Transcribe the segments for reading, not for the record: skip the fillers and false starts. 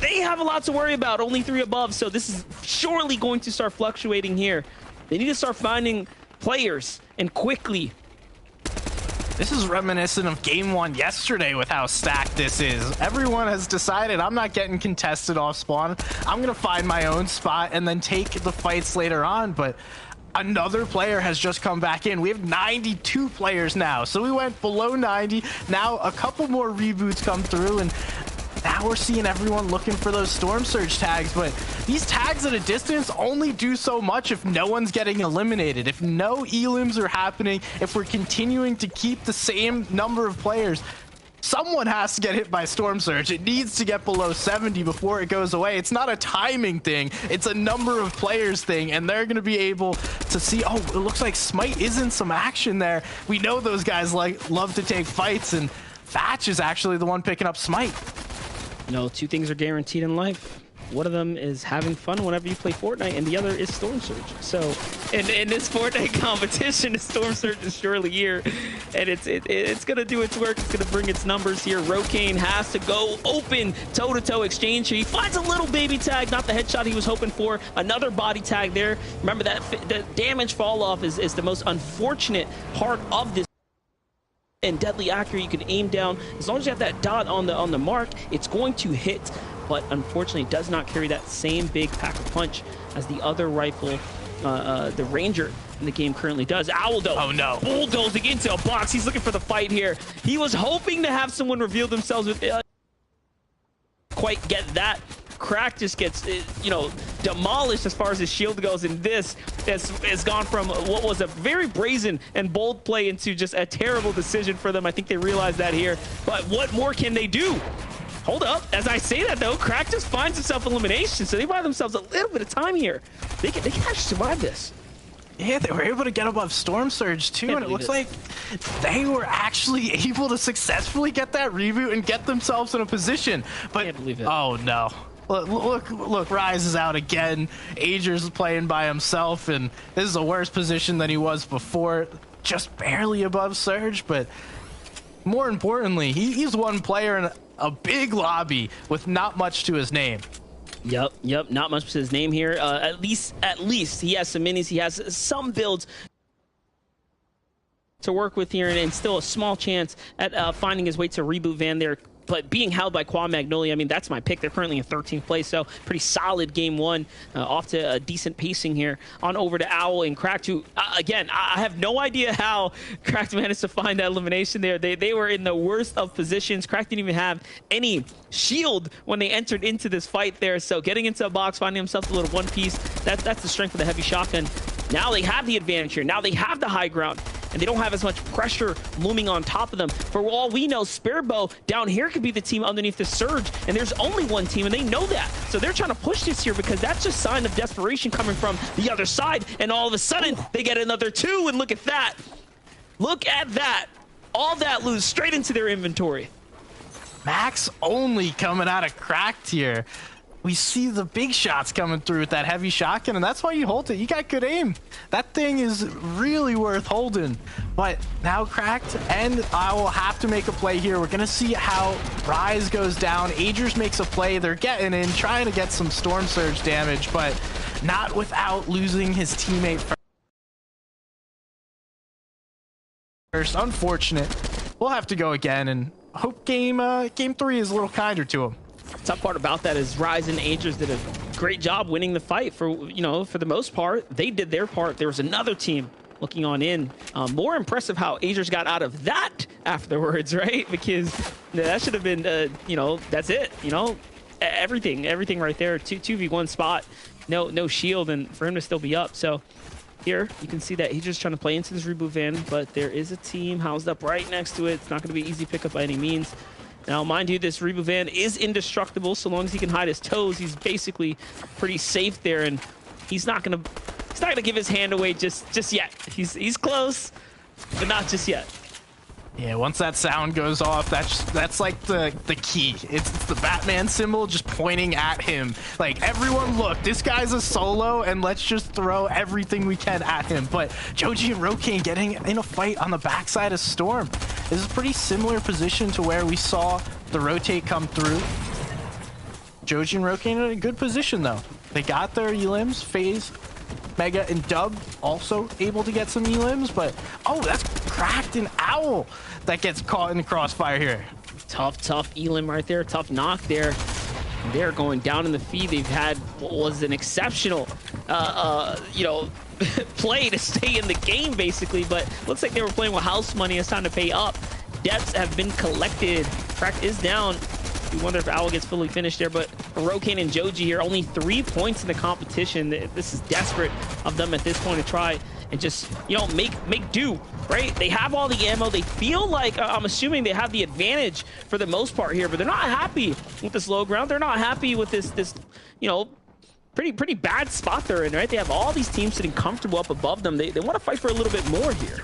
they have a lot to worry about. Only 3 above, so this is surely going to start fluctuating here. They need to start finding players, and quickly. This is reminiscent of game 1 yesterday with how stacked this is. Everyone has decided I'm not getting contested off spawn. I'm going to find my own spot and then take the fights later on, but another player has just come back in. We have 92 players now, so we went below 90. Now a couple more reboots come through, and now we're seeing everyone looking for those Storm Surge tags, but these tags at a distance only do so much if no one's getting eliminated. If no elims are happening, if we're continuing to keep the same number of players, someone has to get hit by Storm Surge. It needs to get below 70 before it goes away. It's not a timing thing, it's a number of players thing, and they're going to be able to see, oh, it looks like Smite is in some action there. We know those guys love to take fights, and Thatch is actually the one picking up Smite. You know, 2 things are guaranteed in life. One of them is having fun whenever you play Fortnite, and the other is Storm Surge. So, in this Fortnite competition, the Storm Surge is surely here, and it's gonna do its work. It's gonna bring its numbers here. Rokane has to go open toe-to-toe exchange here. He finds a little baby tag, not the headshot he was hoping for. Another body tag there. Remember that the damage fall off is the most unfortunate part of this. And deadly accurate, you can aim down as long as you have that dot on the mark, it's going to hit, but unfortunately it does not carry that same big pack of punch as the other rifle, the Ranger in the game currently does. Owl though, oh no, bulldozing into a box. He's looking for the fight here. He was hoping to have someone reveal themselves with quite get that. Crack just gets, you know, demolished as far as his shield goes, and this has gone from what was a very brazen and bold play into just a terrible decision for them. I think they realized that here, but what more can they do? Hold up, as I say that though, Crack just finds himself elimination, so they buy themselves a little bit of time here. They can actually survive this. Yeah, they were able to get above Storm Surge too, and it looks like they were actually able to successfully get that reboot and get themselves in a position. But can't believe it. Oh no. Look, Rise is out again. Ager's playing by himself, and this is a worse position than he was before. Just barely above Surge, but more importantly, he's one player in a big lobby with not much to his name. Yep, not much to his name here. At least he has some minis, he has some builds to work with here, and still a small chance at finding his way to reboot van there. But being held by Quad Magnolia, I mean, that's my pick. They're currently in 13th place, so pretty solid game 1. Off to a decent pacing here. On over to Owl and Cracked, who, again, I have no idea how Cracked managed to find that elimination there. They were in the worst of positions. Cracked didn't even have any shield when they entered into this fight there, so getting into a box, finding himself a little one piece, that's the strength of the heavy shotgun. Now they have the advantage here. Now they have the high ground, and they don't have as much pressure looming on top of them. For all we know, Sparebow down here could be the team underneath the Surge, and there's only one team, and they know that. So they're trying to push this here because that's just a sign of desperation coming from the other side, and all of a sudden, they get another 2, and look at that. Look at that. All that loot straight into their inventory. Max only coming out of Cracked here. We see the big shots coming through with that heavy shotgun, and that's why you hold it. You got good aim. That thing is really worth holding. But now Cracked, and I will have to make a play here. We're gonna see how Rise goes down. Agers makes a play. They're getting in, trying to get some Storm Surge damage, but not without losing his teammate first. Unfortunate. We'll have to go again, and hope game 3 is a little kinder to him. Tough part about that is Rise and Agers did a great job winning the fight for the most part. They did their part. There was another team looking on in. More impressive how Agers got out of that afterwards, right? Because that should have been, that's it. Everything right there. 2v1 spot, no shield, and for him to still be up. So here you can see that he's just trying to play into this reboot van, but there is a team housed up right next to it. It's not going to be an easy pickup by any means. Now, mind you, this reboot van is indestructible. So long as he can hide his toes, he's basically pretty safe there, and he's not gonna give his hand away just yet. He's close, but not just yet. Yeah, once that sound goes off, that's like the key. It's the Batman symbol just pointing at him. Like, everyone look, this guy's a solo, and let's just throw everything we can at him. But Joji and Rokane getting in a fight on the backside of Storm. This is a pretty similar position to where we saw the rotate come through. Joji and Rokane in a good position, though. They got their elims. FaZe, Mega, and Dub also able to get some elims, but oh, that's cracked an Owl that gets caught in the crossfire here. Tough elim right there. Tough knock there. They're going down in the feed. They've had what was an exceptional, you know, play to stay in the game, basically, but looks like they were playing with house money. It's time to pay up. Deaths have been collected. Crack is down. You wonder if Owl gets fully finished there, but Rokane and Joji here, only 3 points in the competition. This is desperate of them at this point to try and just, you know, make do, right? They have all the ammo. They feel like, I'm assuming they have the advantage for the most part here, but they're not happy with this low ground. They're not happy with this, you know, pretty bad spot they're in, right? They have all these teams sitting comfortable up above them. They want to fight for a little bit more here.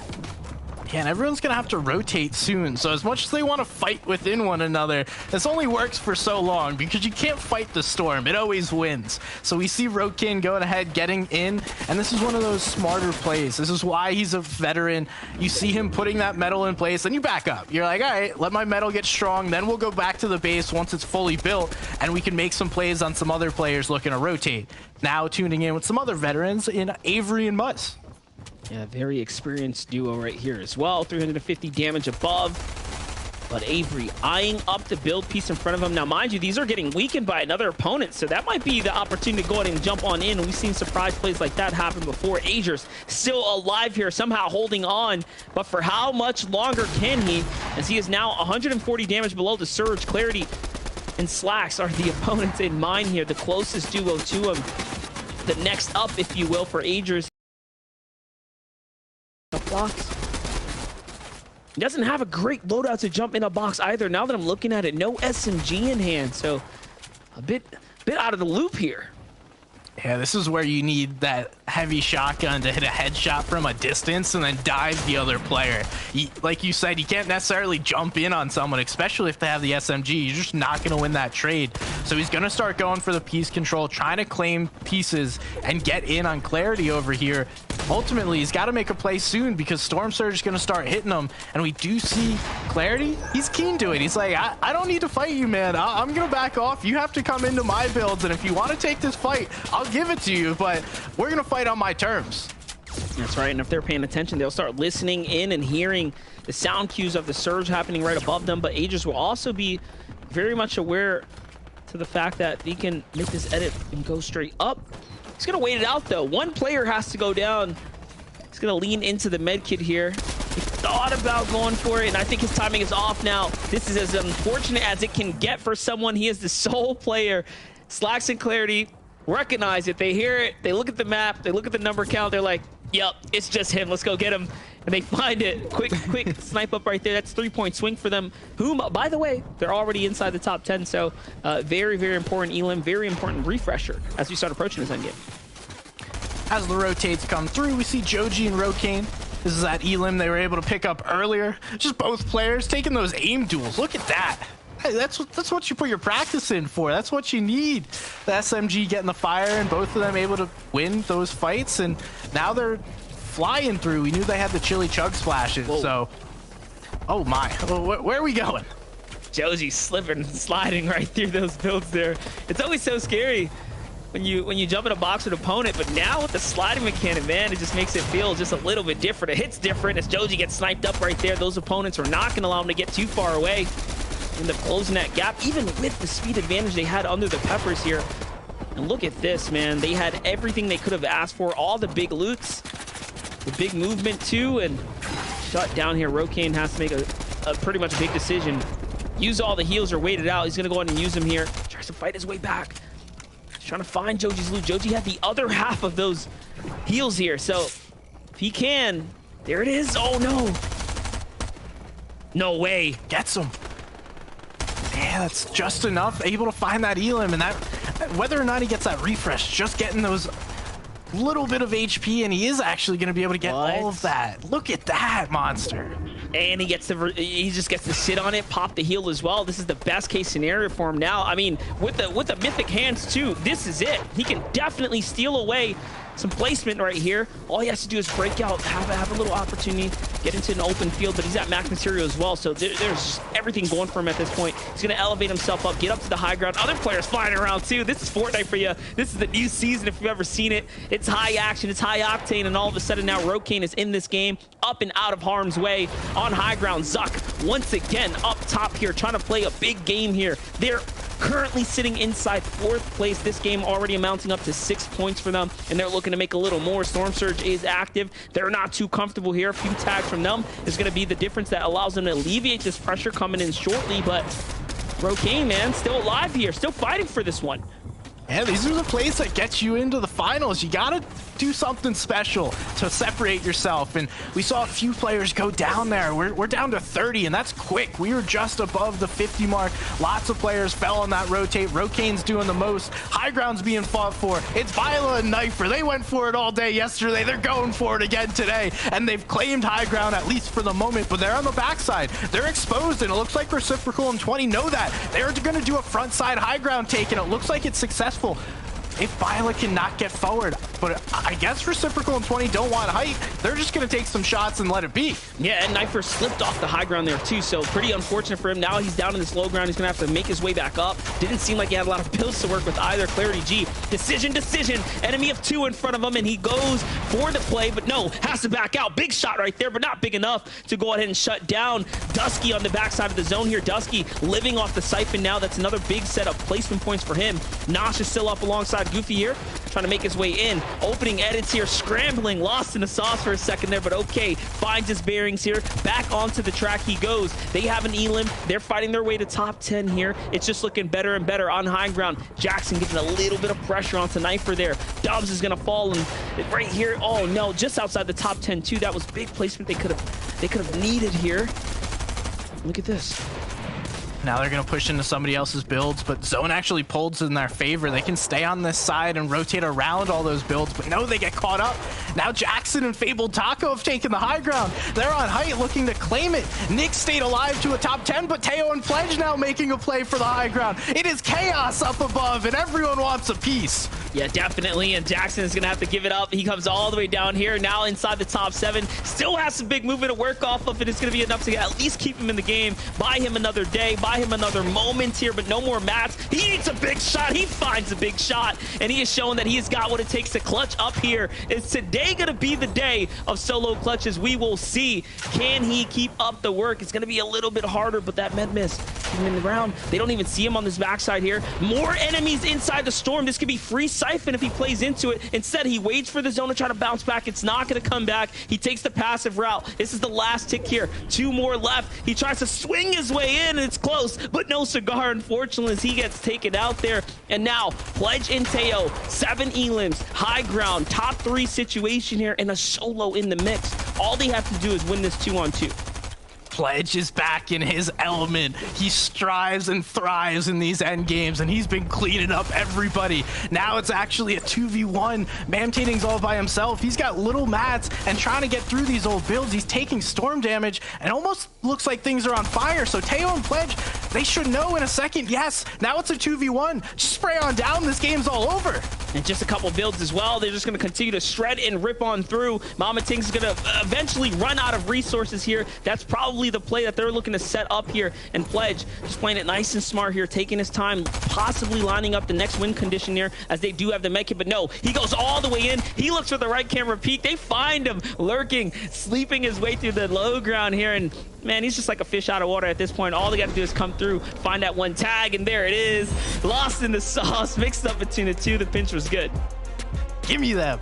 Yeah, and everyone's going to have to rotate soon. So as much as they want to fight within one another, this only works for so long because you can't fight the storm. It always wins. So we see Rokane going ahead, getting in, and this is one of those smarter plays. This is why he's a veteran. You see him putting that metal in place, then you back up. You're like, all right, let my metal get strong, then we'll go back to the base once it's fully built, and we can make some plays on some other players looking to rotate. Now tuning in with some other veterans in Avery and Muzz. Yeah, very experienced duo right here as well. 350 damage above. But Avery eyeing up the build piece in front of him. Now, mind you, these are getting weakened by another opponent, so that might be the opportunity to go ahead and jump on in. We've seen surprise plays like that happen before. Agers still alive here, somehow holding on. But for how much longer can he? As he is now 140 damage below the Surge. Clarity and Slacks are the opponents in mind here, the closest duo to him. The next up, if you will, for Agers. Blocks. He doesn't have a great loadout to jump in a box either. Now that I'm looking at it, no SMG in hand, so a bit out of the loop here. Yeah, this is where you need that heavy shotgun to hit a headshot from a distance and then dive the other player. Like you said, you can't necessarily jump in on someone, especially if they have the SMG. You're just not going to win that trade. So he's going to start going for the piece control, trying to claim pieces and get in on Clarity over here. Ultimately, he's got to make a play soon because Storm Surge is going to start hitting him. And we do see Clarity. He's keen to it. He's like, I don't need to fight you, man. I'm going to back off. You have to come into my builds. And if you want to take this fight, I'll give it to you. But we're going to fight on my terms. That's right. And if they're paying attention, they'll start listening in and hearing the sound cues of the Surge happening right above them. But Agers will also be very much aware to the fact that he can make this edit and go straight up. He's going to wait it out, though. One player has to go down. He's going to lean into the med kit here. He thought about going for it, and I think his timing is off now. This is as unfortunate as it can get for someone. He is the sole player. Slacks and Clarity recognize it. They hear it. They look at the map. They look at the number count. They're like, yep, it's just him. Let's go get him. And they find it. Quick snipe up right there. That's 3-point swing for them. Whom, by the way, they're already inside the top 10. So very, very important elim, very important refresher as we start approaching this endgame. As the rotates come through, we see Joji and Rokane. This is that elim they were able to pick up earlier. Just both players taking those aim duels. Look at that. Hey, that's what you put your practice in for. That's what you need. The SMG getting the fire and both of them able to win those fights. And now they're flying through. We knew they had the chili chug splashes. Whoa. So, oh my, where are we going? Joji slipping and sliding right through those builds there. It's always so scary when you jump in a box with an opponent, but now with the sliding mechanic, man, it just makes it feel just a little bit different. It hits different as Joji gets sniped up right there. Those opponents are not going to allow him to get too far away. End up closing that gap, even with the speed advantage they had under the peppers here. And look at this, man. They had everything they could have asked for, all the big loots, the big movement too, and shut down here. Rokane has to make a pretty much big decision. Use all the heals or wait it out. He's going to go ahead and use them here. Tries to fight his way back. He's trying to find Joji's loot. Joji had the other half of those heals here, so if he can, there it is. Oh no. No way. Gets him. Yeah, that's just enough. Able to find that elim, and that whether or not he gets that refresh, just getting those little bit of HP, and he is actually going to be able to get all of that. Look at that monster. And he just gets to sit on it, pop the heal as well. This is the best case scenario for him now. I mean, with the mythic hands too, this is it. He can definitely steal away some placement right here. All he has to do is break out, have a little opportunity, get into an open field, but he's at max material as well, so there's everything going for him at this point. He's going to elevate himself up, get up to the high ground. Other players flying around too. This is Fortnite for you. This is the new season if you've ever seen it. It's high action, it's high octane, and all of a sudden now Rokane is in this game, up and out of harm's way on high ground. Zuck once again up top here, trying to play a big game here. They're currently sitting inside 4th place. This game already amounting up to 6 points for them, and they're looking to make a little more. Storm Surge is active. They're not too comfortable here. A few tags from them is going to be the difference that allows them to alleviate this pressure coming in shortly, but Rokane, man, still alive here, still fighting for this one. Yeah, these are the plays that get you into the finals. You gotta do something special to separate yourself, and we saw a few players go down there. We're down to 30, and that's quick. We were just above the 50 mark. Lots of players fell on that rotate. Rokane's doing the most. High ground's being fought for. It's Viola and Knifer. They went for it all day yesterday. They're going for it again today, and they've claimed high ground, at least for the moment, but they're on the backside. They're exposed, and it looks like Reciprocal and 20 know that. They're gonna do a front side high ground take, and it looks like it's successful if Viola cannot get forward. But I guess Reciprocal and 20 don't want height. They're just going to take some shots and let it be. Yeah, and Knifer slipped off the high ground there too, so pretty unfortunate for him. Now he's down in this low ground. He's going to have to make his way back up. Didn't seem like he had a lot of builds to work with either. Clarity G, decision. Enemy of 2 in front of him, and he goes for the play, but no, has to back out. Big shot right there, but not big enough to go ahead and shut down Dusky on the backside of the zone here. Dusky living off the siphon now. That's another big set of placement points for him. Nosh is still up alongside Goofy here, trying to make his way in. Opening edits here, scrambling, lost in the sauce for a second there, but okay, finds his bearings here. Back onto the track he goes. They have an elim. They're fighting their way to top 10 here. It's just looking better and better on high ground. Jackson getting a little bit of pressure onto Knifer there. Dubs is gonna fall, and right here, oh no, just outside the top 10 too. That was big placement they could have needed here. Look at this. Now they're going to push into somebody else's builds, but Zone actually pulls in their favor. They can stay on this side and rotate around all those builds, but no, they get caught up. Now Jackson and Fabled Taco have taken the high ground. They're on height looking to claim it. Nick stayed alive to a top 10, but Teo and Pledge now making a play for the high ground. It is chaos up above, and everyone wants a piece. Yeah, definitely, and Jackson is going to have to give it up. He comes all the way down here, now inside the top 7. Still has some big movement to work off of, and it's going to be enough to at least keep him in the game. Buy him another day, buy him another moment here, but no more mats. He needs a big shot. He finds a big shot, and he is showing that he has got what it takes to clutch up here. Is today going to be the day of solo clutches? We will see. Can he keep up the work? It's going to be a little bit harder, but that med miss him in the ground. They don't even see him on this backside here. More enemies inside the storm. This could be free siphon if he plays into it. Instead, he waits for the zone to try to bounce back. It's not going to come back. He takes the passive route. This is the last tick here. 2 more left. He tries to swing his way in, and it's close, but no cigar, unfortunately, as he gets taken out there. And now, Pledge and Teo, 7 elims, high ground, top 3 situation here, and a solo in the mix. All they have to do is win this 2-on-2. Pledge is back in his element. He strives and thrives in these end games, and he's been cleaning up everybody. Now it's actually a 2v1. Mamtating's all by himself. He's got little mats and trying to get through these old builds. He's taking storm damage, and it almost looks like things are on fire. So Teo and Pledge, they should know in a second. Yes, now it's a 2v1. Just spray on down. This game's all over. And just a couple builds as well. They're just going to continue to shred and rip on through. Mama Ting's going to eventually run out of resources here. That's probably the play that they're looking to set up here. And Pledge just playing it nice and smart here, taking his time, possibly lining up the next win condition here, as they do have the mech hit. But no, he goes all the way in. He looks for the right camera peek. They find him lurking, sleeping his way through the low ground here. And man, he's just like a fish out of water at this point. All they got to do is come through, find that one tag, and there it is. Lost in the sauce, mixed up between the two. The pinch was good. Give me them.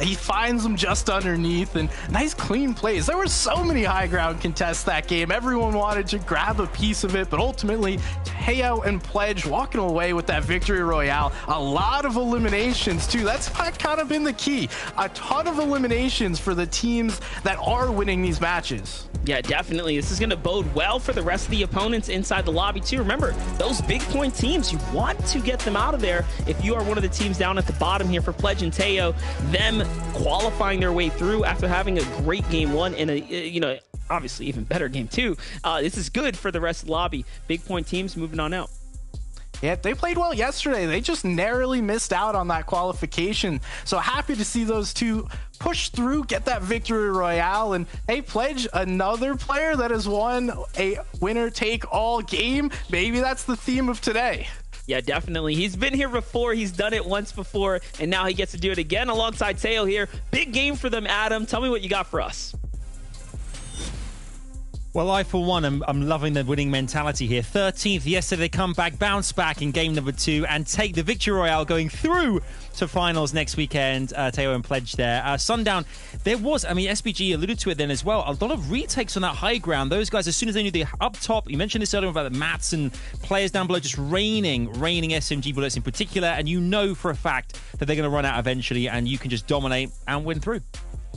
He finds them just underneath, and nice clean plays. There were so many high ground contests that game. Everyone wanted to grab a piece of it, but ultimately Teo and Pledge walking away with that victory royale. A lot of eliminations too. That's kind of been the key. A ton of eliminations for the teams that are winning these matches. Yeah, definitely. This is going to bode well for the rest of the opponents inside the lobby too. Remember, those big point teams, you want to get them out of there if you are one of the teams down at the bottom here. For Pledge and Teo, them qualifying their way through after having a great game 1 and a, obviously even better game 2. This is good for the rest of the lobby. Big point teams moving on out. Yeah, they played well yesterday. They just narrowly missed out on that qualification. So happy to see those two push through, get that victory royale, and hey, Pledge, another player that has won a winner-take-all game. Maybe that's the theme of today. Yeah, definitely. He's been here before. He's done it once before, and now he gets to do it again alongside Teo here. Big game for them, Adam. Tell me what you got for us. Well, I, for one, I'm loving the winning mentality here. 13th yesterday, they come back, bounce back in game number 2, and take the victory royale going through to finals next weekend. Teo and Pledge there. Sundown, there was, I mean, SBG alluded to it then as well, a lot of retakes on that high ground. Those guys, as soon as they knew they're up top, you mentioned this earlier about the mats and players down below just raining SMG bullets in particular, and you know for a fact that they're going to run out eventually, and you can just dominate and win through.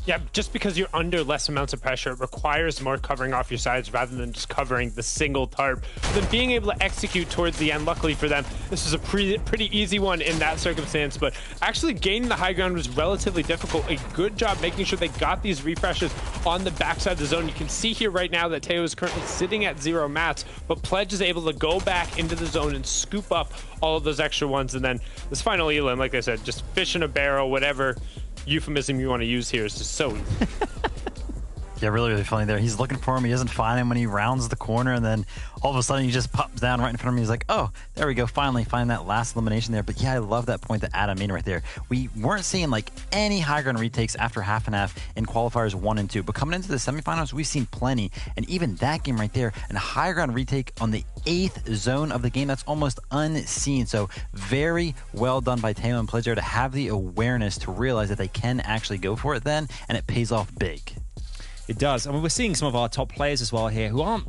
Yeah, just because you're under less amounts of pressure, it requires more covering off your sides rather than just covering the single tarp. Then being able to execute towards the end, luckily for them, this was a pretty easy one in that circumstance, but actually gaining the high ground was relatively difficult. A good job making sure they got these refreshes on the backside of the zone. You can see here right now that Teo is currently sitting at 0 mats, but Pledge is able to go back into the zone and scoop up all of those extra ones. And then this final elim, like I said, just fish in a barrel, whatever euphemism you want to use here, is just so easy. Yeah, really funny there. He's looking for him. He doesn't find him when he rounds the corner, and then all of a sudden he just pops down right in front of me. He's like, oh, there we go. Finally find that last elimination there. But yeah, I love that point that Adam made right there. We weren't seeing like any high ground retakes after half and half in qualifiers 1 and 2. But coming into the semifinals, we've seen plenty. And even that game right there, and a high ground retake on the 8th zone of the game, that's almost unseen. So very well done by Teo and Pledge to have the awareness to realize that they can actually go for it then, and it pays off big. It does. I mean, we're seeing some of our top players as well here who aren't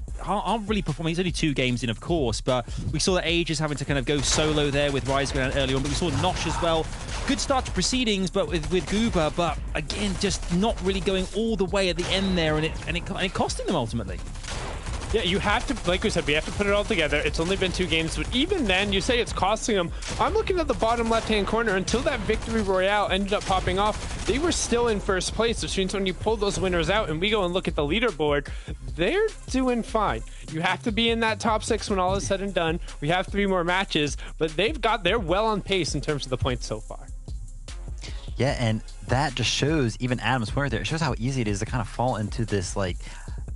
really performing. He's only 2 games in, of course, but we saw that Age is having to kind of go solo there with Rise going out early on, but we saw Nosh as well. Good start to proceedings, but with Goober, but again, just not really going all the way at the end there, and it costing them ultimately. Yeah, you have to, like we said, we have to put it all together. It's only been 2 games, but even then, you say it's costing them. I'm looking at the bottom left-hand corner. Until that victory royale ended up popping off, they were still in first place, which means when you pull those winners out and we go and look at the leaderboard, they're doing fine. You have to be in that top 6 when all is said and done. We have 3 more matches, but they're well on pace in terms of the points so far. Yeah, and that just shows, even Adam's point right there, it shows how easy it is to kind of fall into this, like,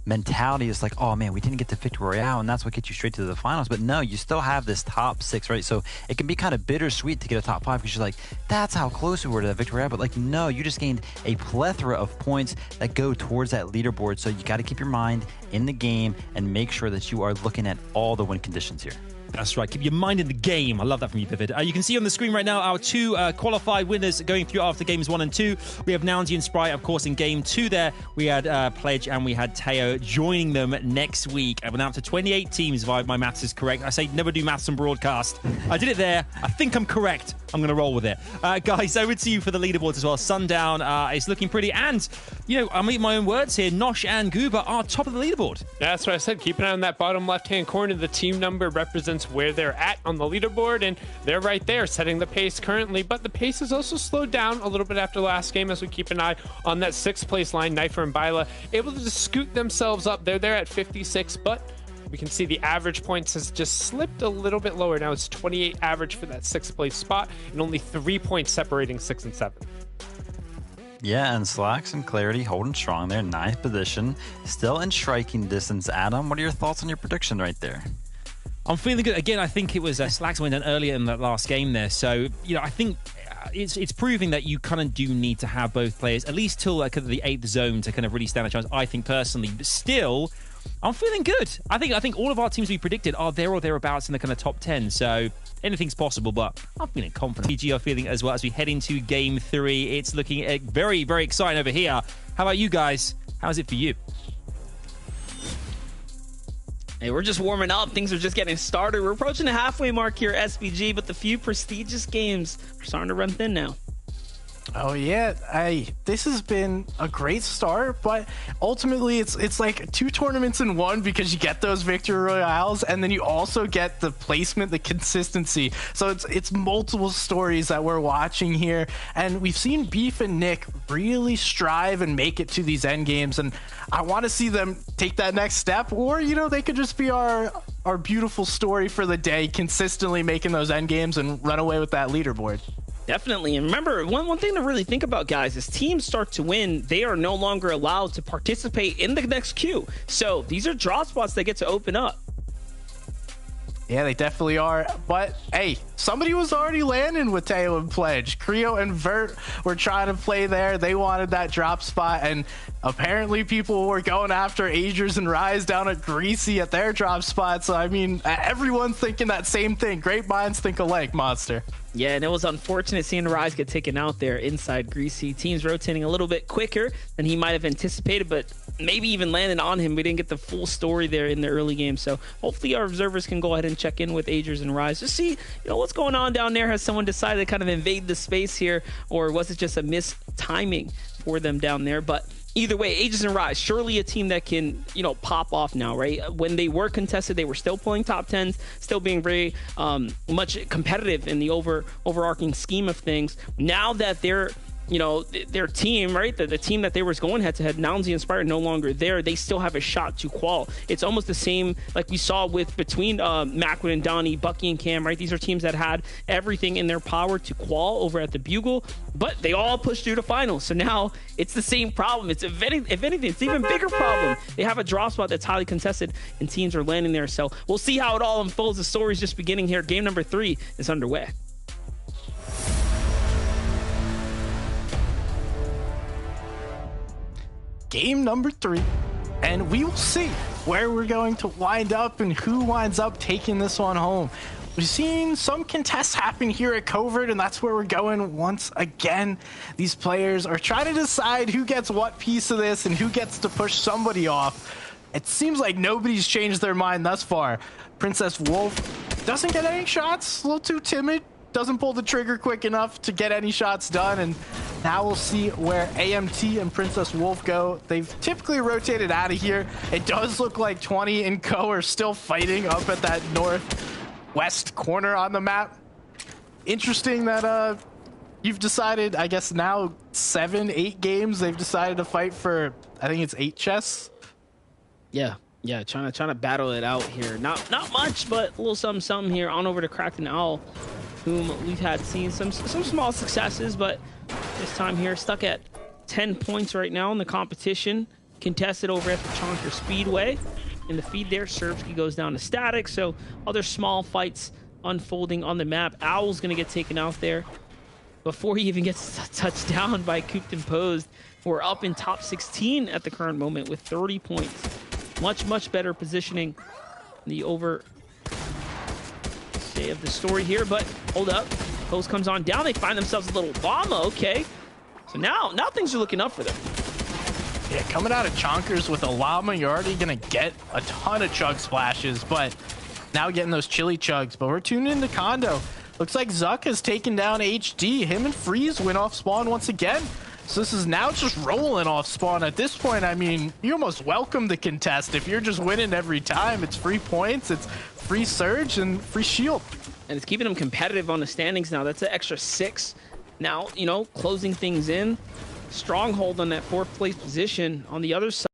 mentality is like, oh man, we didn't get to victory royale, and that's what gets you straight to the finals. But no, you still have this top 6, right? So it can be kind of bittersweet to get a top 5 because you're like, that's how close we were to that victory royale. But like, no, you just gained a plethora of points that go towards that leaderboard. So you got to keep your mind in the game and make sure that you are looking at all the win conditions here. That's right. Keep your mind in the game. I love that from you, Vivid. You can see on the screen right now our 2 qualified winners going through after games 1 and 2. We have Nounty and Sprite, of course, in game 2 there. We had Pledge and we had Teo joining them next week. We're now up to 28 teams, if my maths is correct. I say never do maths on broadcast. I did it there. I think I'm correct. I'm going to roll with it. Guys, over to you for the leaderboards as well. Sundown is looking pretty. And, you know, I'm eating my own words here. Nosh and Goober are top of the leaderboard. That's what I said. Keep an eye on that bottom left-hand corner. The team number represents where they're at on the leaderboard, and they're right there setting the pace currently. But the pace has also slowed down a little bit after last game as we keep an eye on that 6th place line. Knifer and Byla able to just scoot themselves up. They're there at 56, but we can see the average points has just slipped a little bit lower. Now it's 28 average for that 6th place spot, and only 3 points separating 6 and 7. Yeah, and Slacks and Clarity holding strong there, 9th position, still in striking distance. Adam, what are your thoughts on your prediction right there? I'm feeling good. Again, I think it was Slacks went down earlier in that last game there. So, you know, I think it's proving that you kind of do need to have both players, at least till like the 8th zone, to kind of really stand a chance, I think, personally. But still, I'm feeling good. I think all of our teams we predicted are there or thereabouts in the kind of top 10. So anything's possible, but I'm feeling confident. PG are feeling as well as we head into game 3. It's looking very, very exciting over here. How about you guys? How's it for you? Hey, we're just warming up. Things are just getting started. We're approaching the halfway mark here at SBG, but the few prestigious games are starting to run thin now. Oh yeah, this has been a great start, but ultimately it's like 2 tournaments in one, because you get those victory royales and then you also get the placement, the consistency. So it's multiple stories that we're watching here, and we've seen Beef and Nick really strive and make it to these end games, and I want to see them take that next step, or you know, they could just be our our beautiful story for the day, consistently making those end games and run away with that leaderboard. Definitely. And remember, one thing to really think about, guys, is teams start to win, they are no longer allowed to participate in the next queue. So these are drop spots that get to open up. Yeah, they definitely are. But hey, somebody was already landing with Teo and Pledge. Creo and Vert were trying to play there. They wanted that drop spot, and apparently people were going after Agers and Rise down at Greasy at their drop spot. So I mean, everyone's thinking that same thing. Great minds think alike, Monster. Yeah, and it was unfortunate seeing Rise get taken out there inside Greasy. Teams rotating a little bit quicker than he might have anticipated, but maybe even landed on him. We didn't get the full story there in the early game. So hopefully our observers can go ahead and check in with Agers and Rise. Just see, what's going on down there. Has someone decided to kind of invade the space here, or was it just a missed timing for them down there? But either way, Agers and Rise, surely a team that can, pop off now, right? When they were contested, they were still pulling top 10s, still being very much competitive in the overarching scheme of things. Now that they're, their team, right? The team that they were going head-to-head, Nounsy Inspired no longer there, they still have a shot to qual. It's almost the same like we saw with between Macwin and Donnie, Bucky and Cam, right? These are teams that had everything in their power to qual over at the Bugle, but they all pushed through to finals. So now it's the same problem. It's if anything, it's an even bigger problem. They have a drop spot that's highly contested, and teams are landing there. So we'll see how it all unfolds. The story's just beginning here. Game number 3 is underway. Game number 3, and we will see where we're going to wind up and who winds up taking this one home. We've seen some contests happen here at Covert, and that's where we're going once again. These players are trying to decide who gets what piece of this and who gets to push somebody off. It seems like nobody's changed their mind thus far. Princess Wolf doesn't get any shots, a little too timid, doesn't pull the trigger quick enough to get any shots done, and now we'll see where AMT and Princess Wolf go. They've typically rotated out of here. It does look like 20 and Co are still fighting up at that northwest corner on the map. Interesting that you've decided, I guess now 7-8 games, they've decided to fight for, I think it's 8 chests. Yeah, trying to battle it out here. Not much, but a little something here. On over to Cracked and Owl, whom we've seen some small successes, but this time here stuck at 10 points right now in the competition. Contested over at the Chonker Speedway. In the feed there, Serbsky goes down to static, so other small fights unfolding on the map. Owl's gonna get taken out there before he even gets touched down by Cooped and Posed. We're up in top 16 at the current moment with 30 points. Much better positioning in the overstay of the story here, but hold up. Post comes on down. They find themselves a little llama. Okay, so now things are looking up for them. Yeah, coming out of Chonkers with a llama, you're already gonna get a ton of chug splashes, but now getting those chili chugs. But we're tuned into Kondo. Looks like Zuck has taken down HD. Him and Freeze went off spawn once again. So this is now just rolling off spawn. At this point, I mean, you almost welcome the contest. If you're just winning every time, it's free points, it's free surge, and free shield. And it's keeping them competitive on the standings now. That's an extra 6. Now, closing things in. Stronghold on that 4th place position. On the other side,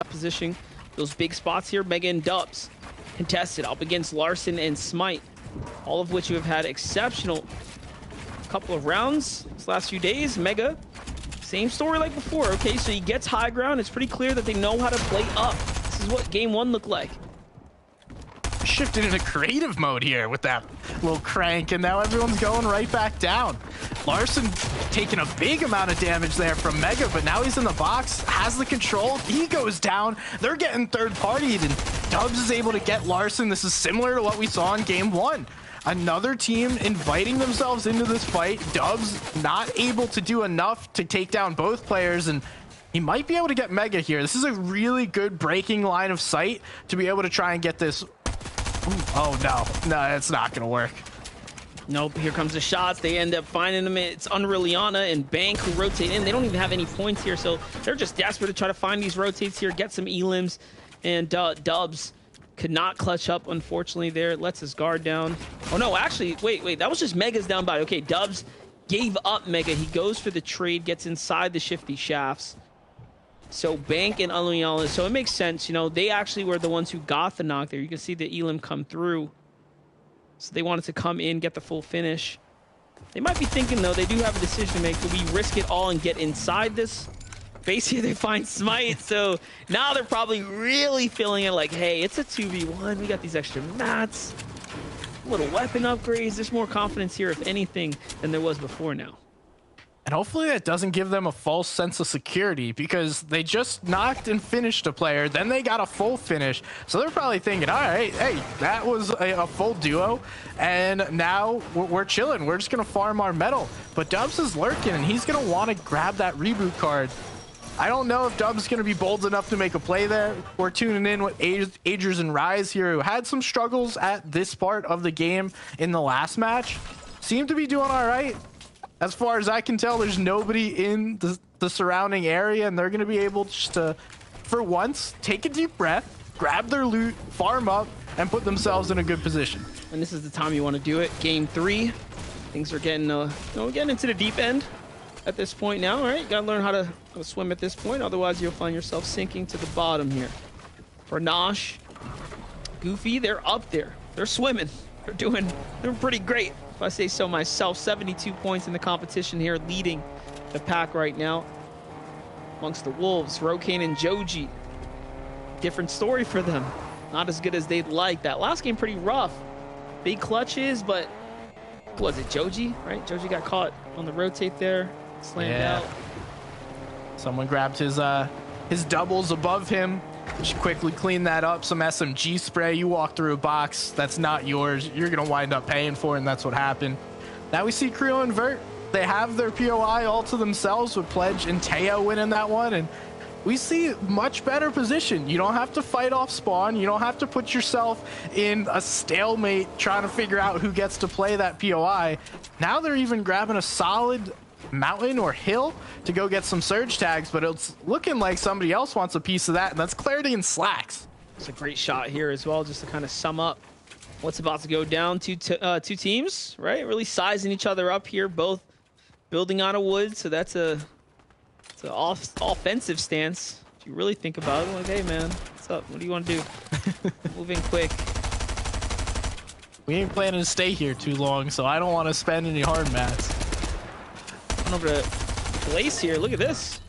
position, those big spots here, Mega and Dubs. Contested up against Larson and Smite. All of which you have had exceptional couple of rounds this last few days. Mega, same story like before. Okay, so he gets high ground. It's pretty clear that they know how to play up. This is what game 1 looked like. Shifted into creative mode here with that little crank, and now everyone's going right back down. Larson taking a big amount of damage there from Mega, but now he's in the box, has the control, he goes down. They're getting third-partied, and Dubs is able to get Larson. This is similar to what we saw in game 1. Another team inviting themselves into this fight. Dubs not able to do enough to take down both players, and he might be able to get Mega here. This is a really good breaking line of sight to be able to try and get this. Ooh, oh no, it's not gonna work. Nope, here comes the shots. They end up finding them. It's Unrealiana and Bank who rotate in. They don't even have any points here, so they're just desperate to try to find these rotates here, get some elims, and Dubs could not clutch up, unfortunately, there. Lets his guard down. Oh, no, actually, wait. That was just Mega's down body. Okay, Dubs gave up Mega. He goes for the trade, gets inside the shifty shafts. So Bank and Unreal, so it makes sense. You know, they actually were the ones who got the knock there. You can see the Elim come through. So they wanted to come in, get the full finish. They might be thinking, though, they do have a decision to make. Do we risk it all and get inside this base here? They find Smite. So now they're probably really feeling it like, hey, it's a 2v1. We got these extra mats, little weapon upgrades. There's more confidence here, if anything, than there was before now. And hopefully that doesn't give them a false sense of security, because they just knocked and finished a player, then they got a full finish. So they're probably thinking, all right, hey, that was a full duo, and now we're chilling. We're just going to farm our metal. But Dubs is lurking, and he's going to want to grab that reboot card. I don't know if Dubs is going to be bold enough to make a play there. We're tuning in with Agers and Rise here, who had some struggles at this part of the game in the last match. Seem to be doing all right. As far as I can tell, there's nobody in the surrounding area, and they're going to be able just to, for once, take a deep breath, grab their loot, farm up, and put themselves in a good position. And this is the time you want to do it. Game 3. Things are getting, getting into the deep end at this point now, all right? Got to learn how to swim at this point. Otherwise, you'll find yourself sinking to the bottom here. For Nosh, Goofy, they're up there. They're swimming. They're doing pretty great, if I say so myself. 72 points in the competition here, leading the pack right now. Amongst the Wolves, Rokane and Joji. Different story for them. Not as good as they'd like. That last game pretty rough. Big clutches, but was it Joji, right? Joji got caught on the rotate there, slammed out. Someone grabbed his doubles above him. Just quickly clean that up. Some SMG spray. You walk through a box that's not yours, you're gonna wind up paying for it, and that's what happened. Now we see Creo and Vert. They have their POI all to themselves, with Pledge and Teo winning that one, and we see much better position. You don't have to fight off spawn. You don't have to put yourself in a stalemate trying to figure out who gets to play that POI. Now they're even grabbing a solid mountain or hill to go get some surge tags, but it's looking like somebody else wants a piece of that, and that's Clarity and Slacks. It's a great shot here as well, just to kind of sum up what's about to go down. Two teams, right? Really sizing each other up here, both building out of wood, so that's it's an offensive stance. If you really think about it, like, hey man, what's up? What do you want to do? Move in quick. We ain't planning to stay here too long, so I don't want to spend any hard mats. Over to Blaze here. Look at this.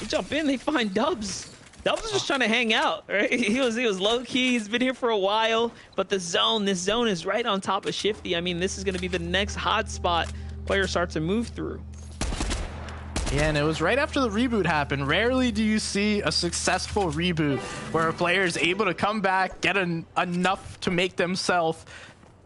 They jump in, they find Dubs. Dubs was just trying to hang out, right? He was low key. He's been here for a while, but this zone is right on top of Shifty. I mean, this is going to be the next hot spot players start to move through. Yeah, and it was right after the reboot happened. Rarely do you see a successful reboot where a player is able to come back, get enough to make themselves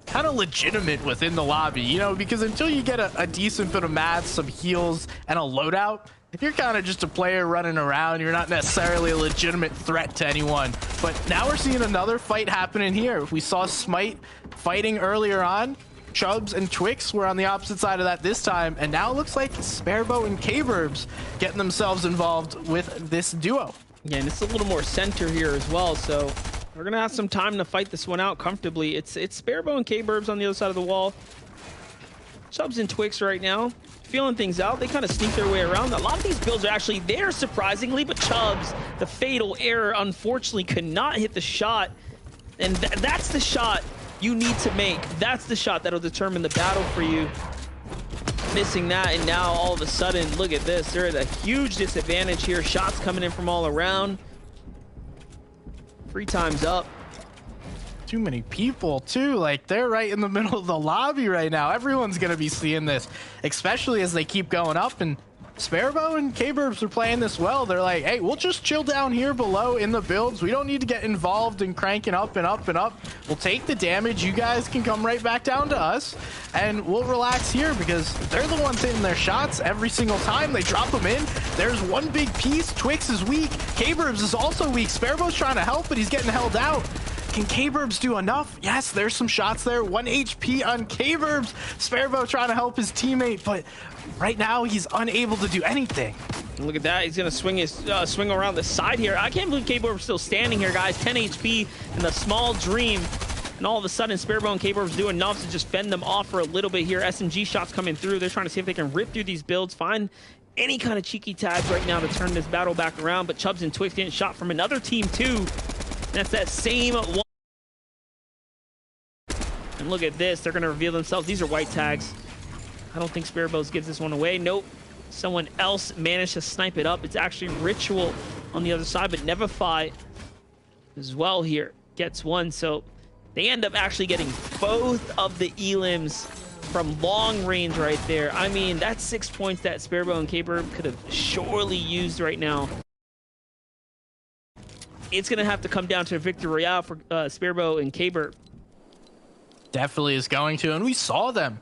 kind of legitimate within the lobby, you know, because until you get a decent bit of mats, some heals, and a loadout, if you're kind of just a player running around, you're not necessarily a legitimate threat to anyone. But now we're seeing another fight happening here. We saw Smite fighting earlier on. Chubbs and Twix were on the opposite side of that this time, and now it looks like Sparebow and K-Burbs getting themselves involved with this duo. Yeah, and it's a little more center here as well, so we're gonna have some time to fight this one out comfortably. It's Sparebow and K-Burbs on the other side of the wall. Chubbs and Twix right now, feeling things out. They kind of sneak their way around. A lot of these builds are actually there, surprisingly, but Chubbs, the fatal error, unfortunately could not hit the shot, and that's the shot you need to make. That's the shot that'll determine the battle for you. Missing that, and now all of a sudden, look at this. They're at a huge disadvantage here. Shots coming in from all around. 3 times up. Too many people, too. Like, they're right in the middle of the lobby right now. Everyone's going to be seeing this, especially as they keep going up, and Sparebow and K-Burbs are playing this well. They're like, hey, we'll just chill down here below in the builds. We don't need to get involved in cranking up and up and up. We'll take the damage. You guys can come right back down to us, and we'll relax here, because they're the ones hitting their shots every single time. They drop them in. There's one big piece. Twix is weak. K-Burbs is also weak. Sparebow's trying to help, but he's getting held out. Can K-Burbs do enough? Yes, there's some shots there. 1 HP on K-Burbs. Sparebow trying to help his teammate, but right now he's unable to do anything. And look at that. He's going to swing around the side here. I can't believe K-Burbs still standing here, guys. 10 HP in the small dream. And all of a sudden, Sparebow and K-Burbs do enough to just fend them off for a little bit here. SMG shots coming through. They're trying to see if they can rip through these builds, find any kind of cheeky tags right now to turn this battle back around, but Chubbs and Twix getting shot from another team too. That's that same one. And look at this, they're gonna reveal themselves. These are white tags. I don't think Sparrowbows gives this one away. Nope, someone else managed to snipe it up. It's actually Ritual on the other side, but Nevify as well here gets one. So they end up actually getting both of the elims from long range right there. I mean, that's 6 points that Sparrowbow and Caper could have surely used right now. It's gonna have to come down to a victory royale for Sparrowbow and Caper. Definitely is going to, and we saw them.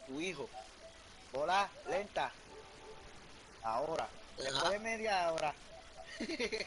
Tu hijo. Bola lenta. Ahora. Después de media hora.